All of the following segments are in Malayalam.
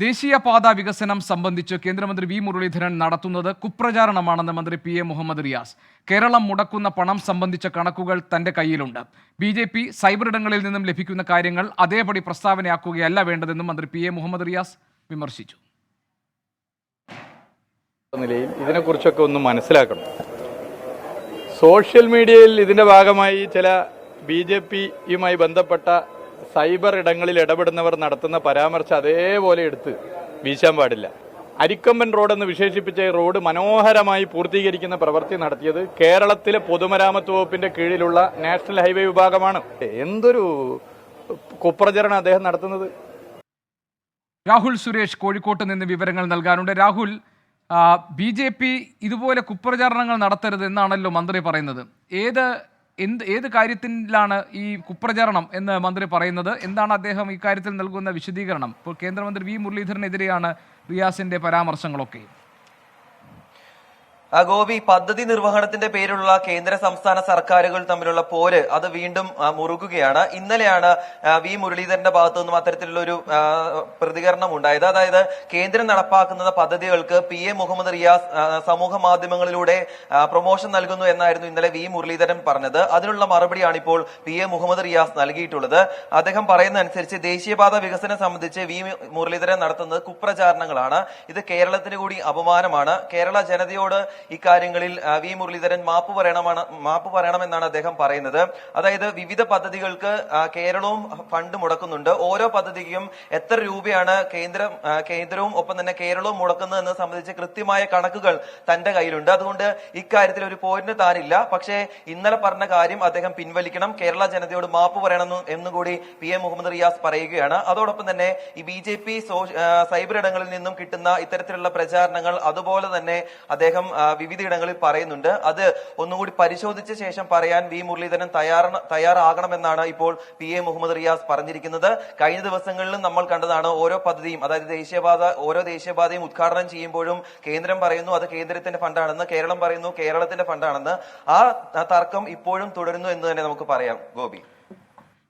ദേശീയപാത വികസനം സംബന്ധിച്ച് കേന്ദ്രമന്ത്രി വി മുരളീധരൻ നടത്തുന്നത് കുപ്രചാരണമാണെന്ന് മന്ത്രി പി എ മുഹമ്മദ് റിയാസ്. കേരളം മുടക്കുന്ന പണം സംബന്ധിച്ച കണക്കുകൾ തന്റെ കയ്യിലുണ്ട്. ബി.ജെ.പി. സൈബർ ഇടങ്ങളിൽ നിന്നും ലഭിക്കുന്ന കാര്യങ്ങൾ അതേപടി പ്രസ്താവനയാക്കുകയല്ല വേണ്ടതെന്നും മന്ത്രി പി എ മുഹമ്മദ് റിയാസ് വിമർശിച്ചു. നിലയിൽ ഇതിനെക്കുറിച്ചൊക്കെ ഒന്ന് മനസ്സിലാക്കണം. സോഷ്യൽ മീഡിയയിൽ ഇതിന്റെ ഭാഗമായി ചില ബി.ജെ.പിയുമായി ബന്ധപ്പെട്ട സൈബർ ഇടങ്ങളിൽ ഇടപെടുന്നവർ നടത്തുന്ന പരാമർശം അതേപോലെ എടുത്ത് വീശാൻ പാടില്ല. അരിക്കൊമ്പൻ റോഡ് എന്ന് വിശേഷിപ്പിച്ച ഈ റോഡ് മനോഹരമായി പൂർത്തീകരിക്കുന്ന പ്രവൃത്തി നടത്തിയത് കേരളത്തിലെ പൊതുമരാമത്ത് വകുപ്പിന്റെ കീഴിലുള്ള നാഷണൽ ഹൈവേ വിഭാഗമാണ്. എന്തൊരു കുപ്രചരണം അദ്ദേഹം നടത്തുന്നത്. രാഹുൽ സുരേഷ് കോഴിക്കോട്ട് നിന്ന് വിവരങ്ങൾ നൽകാനുണ്ട്. രാഹുൽ, ബി.ജെ.പി. ഇതുപോലെ കുപ്രചാരണങ്ങൾ നടത്തരുത് എന്നാണല്ലോ മന്ത്രി പറയുന്നത്. ഏത് കാര്യത്തിലാണ് ഈ കുപ്രചാരണം എന്ന് മന്ത്രി പറയുന്നത്? എന്താണ് അദ്ദേഹം ഇക്കാര്യത്തിൽ നൽകുന്ന വിശദീകരണം? ഇപ്പോൾ കേന്ദ്രമന്ത്രി വി മുരളീധരനെതിരെയാണ് റിയാസിന്റെ പരാമർശങ്ങളൊക്കെ. ഗോപി, പദ്ധതി നിർവഹണത്തിന്റെ പേരിലുള്ള കേന്ദ്ര സംസ്ഥാന സർക്കാരുകൾ തമ്മിലുള്ള പോര് അത് വീണ്ടും മുറുകുകയാണ്. ഇന്നലെയാണ് വി മുരളീധരന്റെ ഭാഗത്തു നിന്നും അത്തരത്തിലുള്ള ഒരു പ്രതികരണം ഉണ്ടായത്. അതായത് കേന്ദ്രം നടപ്പാക്കുന്ന പദ്ധതികൾക്ക് പി എ മുഹമ്മദ് റിയാസ് സമൂഹ മാധ്യമങ്ങളിലൂടെ പ്രൊമോഷൻ നൽകുന്നു എന്നായിരുന്നു ഇന്നലെ വി മുരളീധരൻ പറഞ്ഞത്. അതിനുള്ള മറുപടിയാണ് ഇപ്പോൾ പി എ മുഹമ്മദ് റിയാസ് നൽകിയിട്ടുള്ളത്. അദ്ദേഹം പറയുന്നതനുസരിച്ച് ദേശീയപാത വികസനം സംബന്ധിച്ച് വി മുരളീധരൻ നടത്തുന്നത് കുപ്രചാരണങ്ങളാണ്. ഇത് കേരളത്തിന് കൂടി അപമാനമാണ്. കേരള ജനതയോട് ഇക്കാര്യങ്ങളിൽ വി മുരളീധരൻ മാപ്പ് പറയണമെന്നാണ് അദ്ദേഹം പറയുന്നത്. അതായത് വിവിധ പദ്ധതികൾക്ക് കേരളവും ഫണ്ട് മുടക്കുന്നുണ്ട്. ഓരോ പദ്ധതിക്കും എത്ര രൂപയാണ് കേന്ദ്രവും ഒപ്പം തന്നെ കേരളവും മുടക്കുന്നത് എന്ന് സംബന്ധിച്ച് കൃത്യമായ കണക്കുകൾ തന്റെ കയ്യിലുണ്ട്. അതുകൊണ്ട് ഇക്കാര്യത്തിൽ ഒരു പോരിന് താനില്ല. പക്ഷേ ഇന്നലെ പറഞ്ഞ കാര്യം അദ്ദേഹം പിൻവലിക്കണം, കേരള ജനതയോട് മാപ്പ് പറയണം എന്നുകൂടി പി എ മുഹമ്മദ് റിയാസ് പറയുകയാണ്. അതോടൊപ്പം തന്നെ ഈ ബി.ജെ.പി. സൈബർ ഇടങ്ങളിൽ നിന്നും കിട്ടുന്ന ഇത്തരത്തിലുള്ള പ്രചാരണങ്ങൾ അതുപോലെ തന്നെ അദ്ദേഹം വിവിധ ഇടങ്ങളിൽ പറയുന്നുണ്ട്. അത് ഒന്നുകൂടി പരിശോധിച്ച ശേഷം പറയാൻ വി മുരളീധരൻ തയ്യാറാകണമെന്നാണ് ഇപ്പോൾ പി എ മുഹമ്മദ് റിയാസ് പറഞ്ഞിരിക്കുന്നത്. കഴിഞ്ഞ ദിവസങ്ങളിലും നമ്മൾ കണ്ടതാണ് ഓരോ പദ്ധതിയും, അതായത് ഓരോ ദേശീയപാതയും ഉദ്ഘാടനം ചെയ്യുമ്പോഴും കേന്ദ്രം പറയുന്നു അത് കേന്ദ്രത്തിന്റെ ഫണ്ടാണെന്ന്, കേരളം പറയുന്നു കേരളത്തിന്റെ ഫണ്ടാണെന്ന്. ആ തർക്കം ഇപ്പോഴും തുടരുന്നു എന്ന് തന്നെ നമുക്ക് പറയാം. ഗോപി,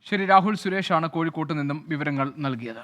ശരി. രാഹുൽ സുരേഷാണ് കോഴിക്കോട്ട് നിന്നും വിവരങ്ങൾ നൽകിയത്.